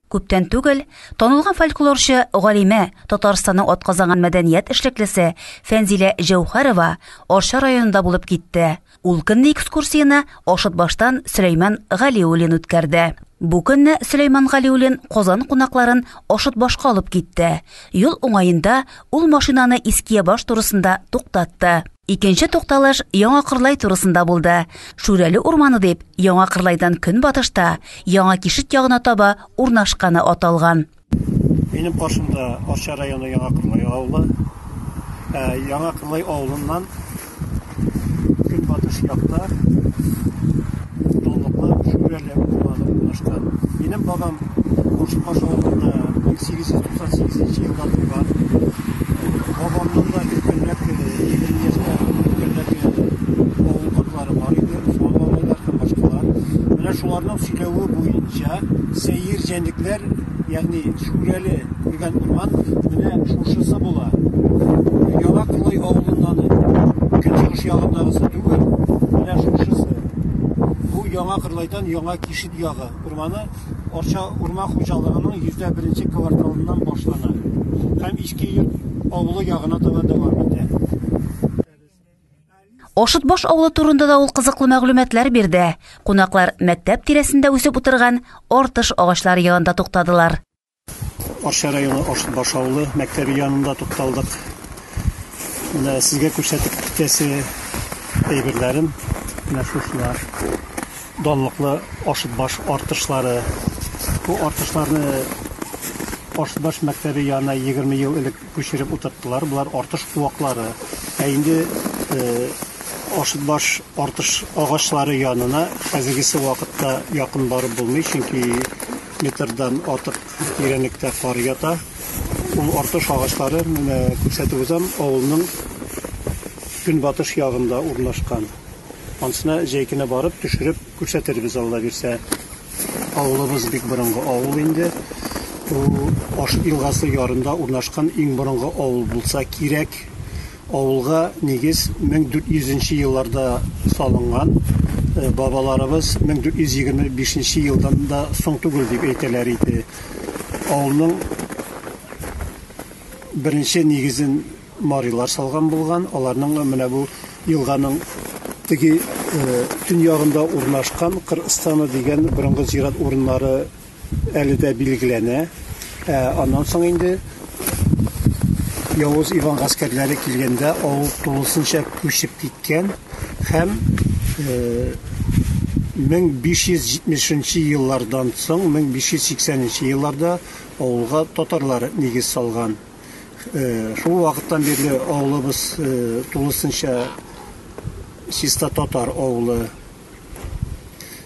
Күптән түгел, танылган фольклорчы Галимә, Татарстанның атказанган мәдәният эшлеклесе Фәнзилә Җәүһәрова Арча районында булып китте. Ул көнне экскурсияны Ашытбаштан Сөләйман Галиуллин үткәрде. Бу көнне Сөләйман Галиуллин Казан кунакларын Ашытбашка алып китте. Юл уңаенда ул машинаны Искиябаш турысында туктатты. Икенче тукталыш Яңа Кырлай турысында булды. Шүрәле урманы дип, Яңа Кырлайдан көнбатышта, Яңа Кишет ягына таба урнашканы аталган. Минем каршымда Арча районы Яңа Кырлай авылы. Яңа Кырлай авылыннан көнбатыш якта Доллыклы Шүрәле урманы урнашкан. Минем бабам Ашытбаш авылында 1898 елда туган. Babamdan da günlük oğulları var idi, babalar hem başkalar. Ve şularının silahı boyunca seyir cendikler, yani Şureli degan urman, mine şuşысы bola. Яңа Кырлай авылынан көнчыгыш ягындагысы түгел, мine şuşысы. Bu Яңа Кырлайдан Яңа Кишет ягы урманы Арча урман хуҗалыгының 101 кварталыннан башлана. Һәм Ички авылы ягына таба дәвам итә. Ашытбаш авылы турында да ул кызыклы мәгълүматлар бирде. Кунаклар мәктәп тирәсендә үсеп утырган артыш агачлары янында туктадылар. Арча районы Ашытбаш авылы мәктәбе янында тукталдык. Менә сезгә күрсәтеп китәсе әйберләрем, менә шулар. Данлыклы Ашытбаш артышлары. Bu артышларны Ашытбаш мәктәбе янына 20 ел элек күчереп утырттылар. Булар артыш куаклары. Инде Ашытбаш артыш агачлары янына хәзергесе вакытта якын барып булмый, чөнки метрдан артык еренлектә кар ята. Ул артыш агачлары менә күрсәтеп үзем авылның көнбатыш ягында урнашкан. Ансына җәйкенә барып төшереп күрсәтербез Алла бирсә. Авылыбыз бик борынгы авыл инде. Ашыт елгасы ярында урнашкан иң борынгы авыл булса кирәк. Авылга нигез 1400 елларда салынган. Бабаларыбыз 1425 елдан да соң түгел дип әйтәләр иде. Авылның беренче нигезен марилар салган булган. Аларның менә бу елганың теге төн ягында урнашкан Кыргызстаны дигән борынгы зират урыннары әле дә билгеләнә. Аннан соң инде Явыз Иван гаскәрләре килгәндә авыл тулысынча күчеп киткән һәм 1570 еллардан соң 1580 елларда авылга татарлар нигез салган. Шул вакыттан бирле авылыбыз тулысынча чиста татар авылы.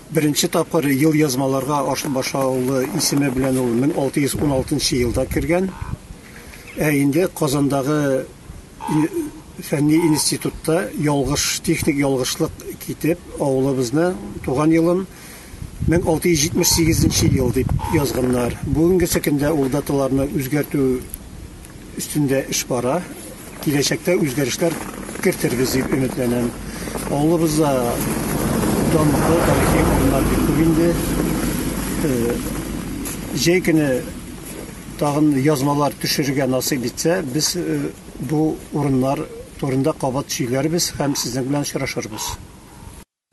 Беренче тапкыр ел язмаларга Ашытбаш авылы исеме белән ул 1616 елда кергән. Инде Казандагы фәнни институтта техник ялгышлык китеп авылыбызны туган елын 1678 ел дип язганнар. Бүгенге көндә ул даталарны үзгәртү өстендә эш бара. Киләчәктә үзгәрешләр кертергез дип өметләнәм. Авылыбызда данлыклы тарихи урыннар күп инде. Җәй көне тагын язмалар төшерергә насыйп итсә, без бу урыннар турында кабат сөйләрбез һәм сезнең белән очрашырбыз.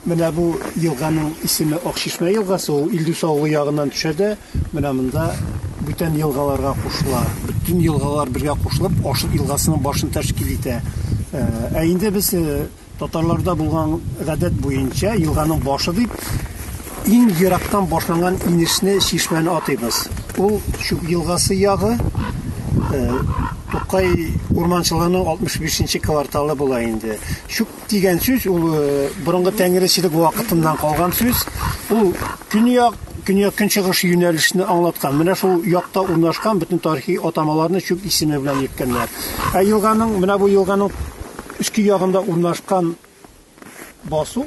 Менә бу елганың исеме Акчишмә елгасы, ул Илдус авылы ягыннан төшә дә, менә монда бүтән елгаларга кушыла. Бүтән елгалар бергә кушылып, Ашыт елгасының башын тәшкил итә. Инде без татарларда булган гадәт буенча елганың башы дип иң ерактан башланган инешне Чишмәне атыйбыз. Ул Чүп елгасы ягы Тукай урманчылыгының 65 кварталы була инде. Чүп дигән сүз ул борынгы тәңречелек вакытыннан калган сүз. Ул көнчыгыш юнәлешне аңлаткан. Менә шул якта урнашкан бөтен тарихи атамаларны Чүп исеме белән йөрткәннәр. Менә бу елганың үске ягында урнашкан басу,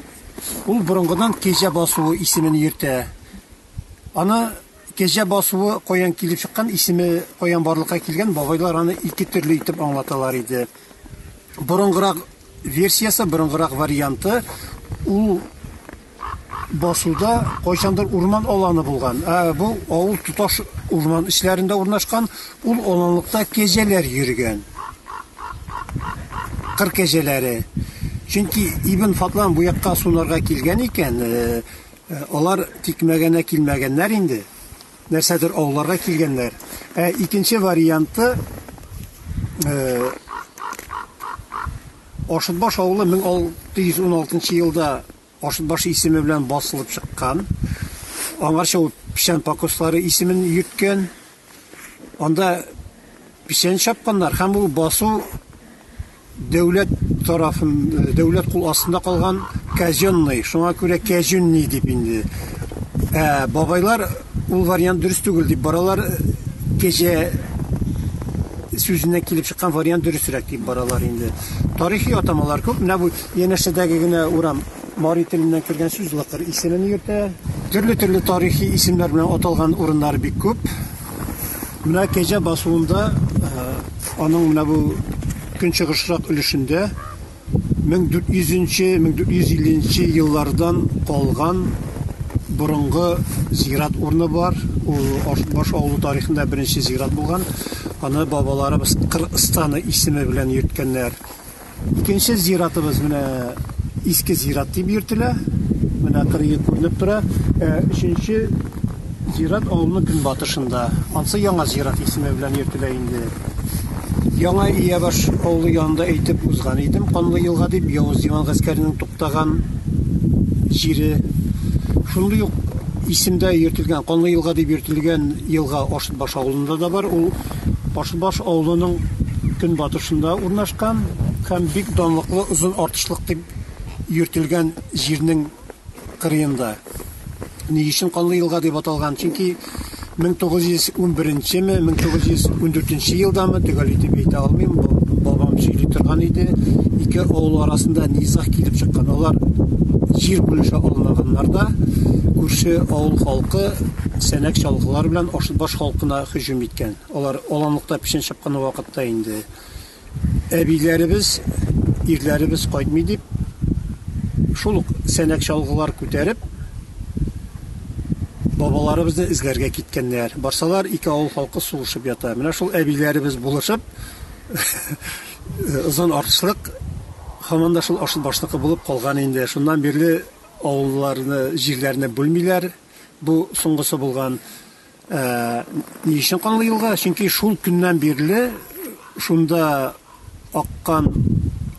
ул борынгыдан Кәҗә басуы исемен йөртә. Аны Кәҗә басуы каян килеп чыккан, исеме каян барлыкка килгән, бабайлар аны ике төрле итеп аңлаталар иде. Борынгырак версиясы, борынгырак варианты ул басуда кайчандыр урман аланы булган. Бу авыл туташ урман эчләрендә урнашкан, ул аланлыкта кәҗәләр йөргән. Кыр кәҗәләре. Чөнки Ибн Фатлан бу якка сунарга килгән икән, алар тикмәгәнә килмәгәннәр инде. Нәрсәдер авылларга килгәннәр. Икенче варианты Ашытбаш авылы 1616 елда Ашытбаш исеме белән басылып чыккан. Аңарча ул пишән покослары исемен йөрткән. Анда пишән чапканнар һәм ул басу дәүләт кул астында калган казённый, шуңа күрә кәҗүнни дип инде. Бабайлар ул вариант дөрес түгел дип баралар, кәҗә сүзенә килеп чыккан вариант дөресрәк дип баралар инде. Тарихи атамалар күп. Менә бу янәшәдәге генә урам Мари теленнән кергән сүз лакыр исемен йөртә. Төрле тарихи исемнәр белән аталган урыннар бик күп. Менә кәҗә басуында аның менә бу көнчыгышрак өлешендә 1400-1450 еллардан калган борынгы зират урыны бар. Ул Ашытбаш авылы тарихында беренче зират булган. Аны бабаларыбыз Кыргызстаны исеме белән йөрткәннәр. Икенче зиратыбыз менә иске зират дип йөртелә. Менә кырые күренеп тора. Өченче зират авылның көнбатышында. Ансы яңа зират исеме белән йөртелә инде. Яңа Иябаш авылы янында әйтеп узган идем. Канлы елга дип Явыз Диван гаскәренең туктаган җире. Шундый ук исемдә йөртелгән, Канлы елга дип йөртелгән елга Ашытбаш авылында да бар. Ул Ашытбаш авылының көнбатышында урнашкан һәм бик данлыклы озын артышлык дип йөртелгән җирнең кырыенда. Ни өчен Канлы елга дип аталган? Чөнки 1911-1914 елдамы төгәл итеп әйтә алмыйм. Бабам сөйли торган иде. Ике авыл арасында низах килеп чыккан. Алар җир бүлеше алмаганнарда күрше авыл халкы сәнәк чалгылар белән Ашытбаш халкына һөҗүм иткән. Алар аланлыкта пишән чапкан вакытта инде әбиләребез, ирләребез кайтмый дип шул ук сәнәк чалгылар күтәреп бабаларыбызны эзләргә киткәннәр. Барсалар ике авыл халкы сугышып ята. Менә шул әбиләребез булышып озын артышлык һаман да шул Ашытбашныкы булып калган инде. Шуннан бирле авылларны, җирләрне бүлмиләр. Бу соңгысы булган. Ни өчен Канлы елга? Чөнки шул көннән бирле шунда аккан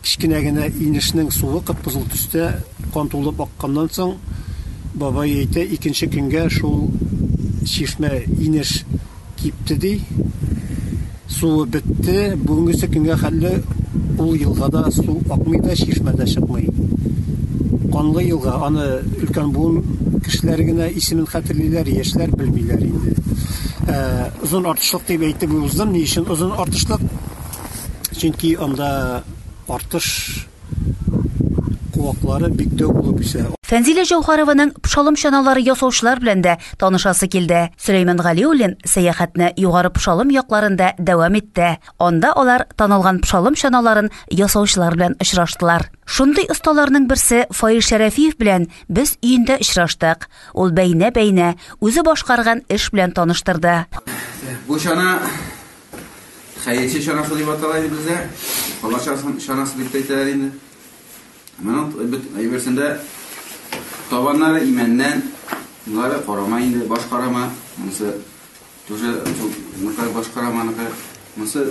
кичкенә генә инешнең суы кып-кызыл төстә кан тулып акканнан соң бабай әйтә, икенче көнгә шул чишмә инеш кипте ди. Суы бетте. Бүгенге көнгә хәлле ул елгада су акмый да, чишмәдә чыкмый. Канлы елга, аны өлкән буын кешеләр генә исемен хәтерлиләр, яшьләр белмиләр инде. Озын артышлык дип әйтеп уздым. Ни өчен озын артышлык? Чөнки анда артыш куаклары бик дәү булып үсә. Фәнзилә Җәүһәрованың пшалым чаналары ясаучылар белән дә танышасы килде. Сөләйман Галиуллин сәяхәтне югары пшалым якларында дәвам итте. Анда алар танылган пшалым чаналарын ясаучылар белән очраштылар. Шундый осталарның берсе Фаил Шәрәфиев белән без өендә очраштык. Ул бәйнә үзе башкарган эш белән таныштырды. Бу чана хәйрче чанасы дип аталай бездә. Алар чанасы дип әйтәләр инде. Менә әйберсендә табаннары имәннән, улары карама инде, баш карама, монысы тоже баш караманыкы, монысы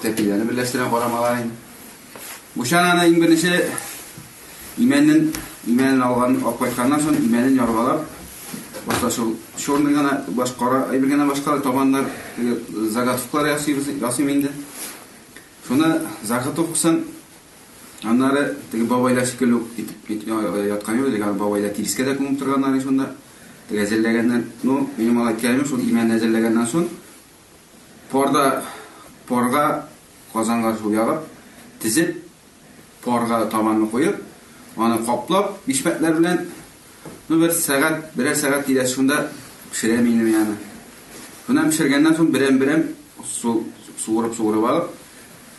тәпиләрне берләштерә карамалар инде. Бу чананы иң беренче имәннән алган акайтканнан соң имәннән яргалап, башта шулны гына баш кара, әйбергәнә башка табаннар заготовкалар ясыйм инде. Шуны заготовкасын аннары теге бабайлар шикелле яткан юк, дигән бабайлар тирискә дә күмеп торганнар шунда. Теге әзерләгәннән, минем алайтканым шул имәнне әзерләгәннән соң порга казанга су ягып, тизеп, порга табанны куеп, аны каплап, бишмәтләр белән берәр сәгать тирәс шунда пешерәм инде яны. Шуннан пешергәннән соң берәм суырып алып,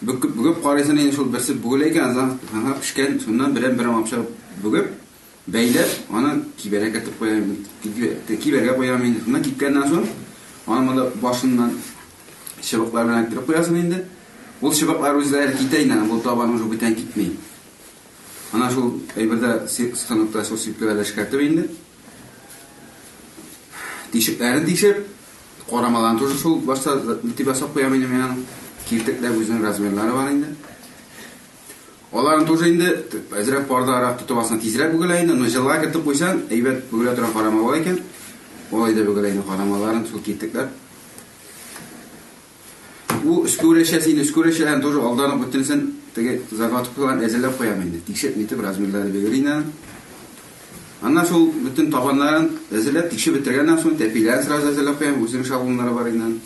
бүгеп карыйсын инде шул берсе бүгелә икән, аңа пешкән, шуннан берәм акча бүгеп, бәйләп, аны кибәргә кертеп куям, кибәргә куям инде. Шуннан киткәннән соң, аны башыннан чыбыклар белән кертеп куясың инде. Ул чыбыклар үзләре китә инде, бу табан уже бүтән китмей. Ана шул әйбердә станокта шул сипләрдә эшкәртеп инде. Тишекләрен тишеп, карамаларын тоже шул башта тибасап куям инде мен. Киртекләр үзенең размерлары бар инде. Аларын тоже инде әзрәк пардарак тотып алсаң тизрәк бүгелә инде, но җылга кертеп куйсаң, әйбәт бүгелә торган карама бар икән. Алай да бүгелә инде карамаларын шул киртекләр. Бу үскүрәшәләрен тоже алдан бөтенсен теге загатып куйган әзерләп куям инде. Тикшереп нитеп размерлары бөгелә инде. Аннан шул бүтән табаннарын әзерләп тикшереп бетергәннән соң тәпиләрен сразу әзерләп куям, үзенең шаблоннары бар инде.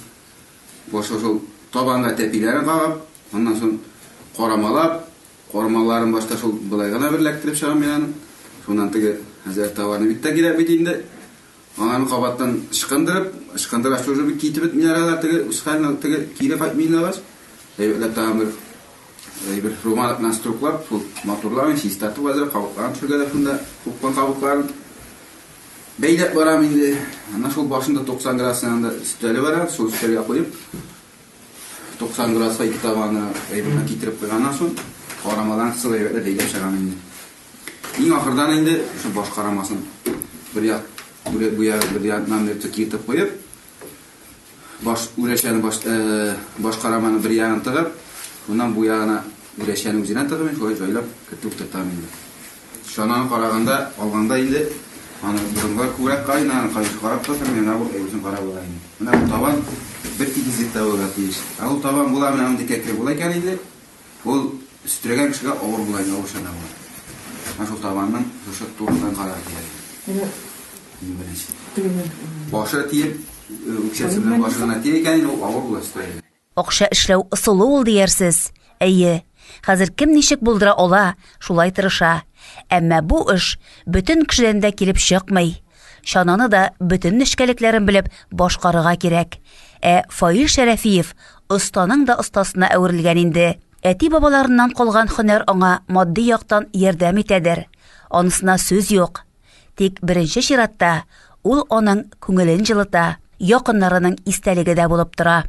Башы шул табанга тәпиләрен кагып, аннан соң карамалап, карамаларын башта шул былай гына берләктереп чыгам мен. Шуннан теге хәзер товарны биттә кирәк бит инде. Аны кабаттан ышкындырып уже бит китеп бит минераллар теге үскәннән теге кире кайтмыйлар. Әйбәтләп тамыр. Әйбер ромалык наструклар, шул моторларны систатып хәзер кабыкларын төшергәләр шунда купкан кабыкларын бәйләп барам инде. Ана шул башында 90 градусында өстәле бар, шул өстәлгә куеп 90 градуска ике табаны әйберне китереп куйганнан соң карамадан кысылып әйбәтләп бәйләп чыгам инде. Иң ахырдан инде шу баш карамасын бер ягыннан китеп куеп, баш үрәшәне баш караманы бер ягын тыгып, шуннан бу ягына үрәшәне үзенә тыгып, шулай җайлап кертеп тотам инде. Шуннан караганда, алганда инде аны бурынга күрәк кайнан, карап тотам, менә бу үзен карап була инде. Менә бу табан бер тигезлектә була тиеш. Ул табан була менә анда кәкре була икән инде. Ул үстерәгән кешегә авыр була инде, авыр шана була. Шул табанның шушы турыдан карап килә. Башы тиеп, үкчәсе белән башына тиегән, ул авыр була үстерәгән. Акча эшләү ысулы ул диярсез. Әйе, хәзер кем ничек булдыра ала, шулай тырыша. Әмма бу эш бөтен кешедән дә килеп чыкмый. Шананы да бөтен нечкәлекләрен белеп башкарырга кирәк. Фаил Шәрәфиев останың да остасына әверелгән инде. Әти бабаларыннан калган һөнәр аңа матди яктан ярдәм итәдер. Анысына сүз юк. Тик беренче чиратта ул аның күңелен җылыта, якыннарының истәлеге дә булып тора.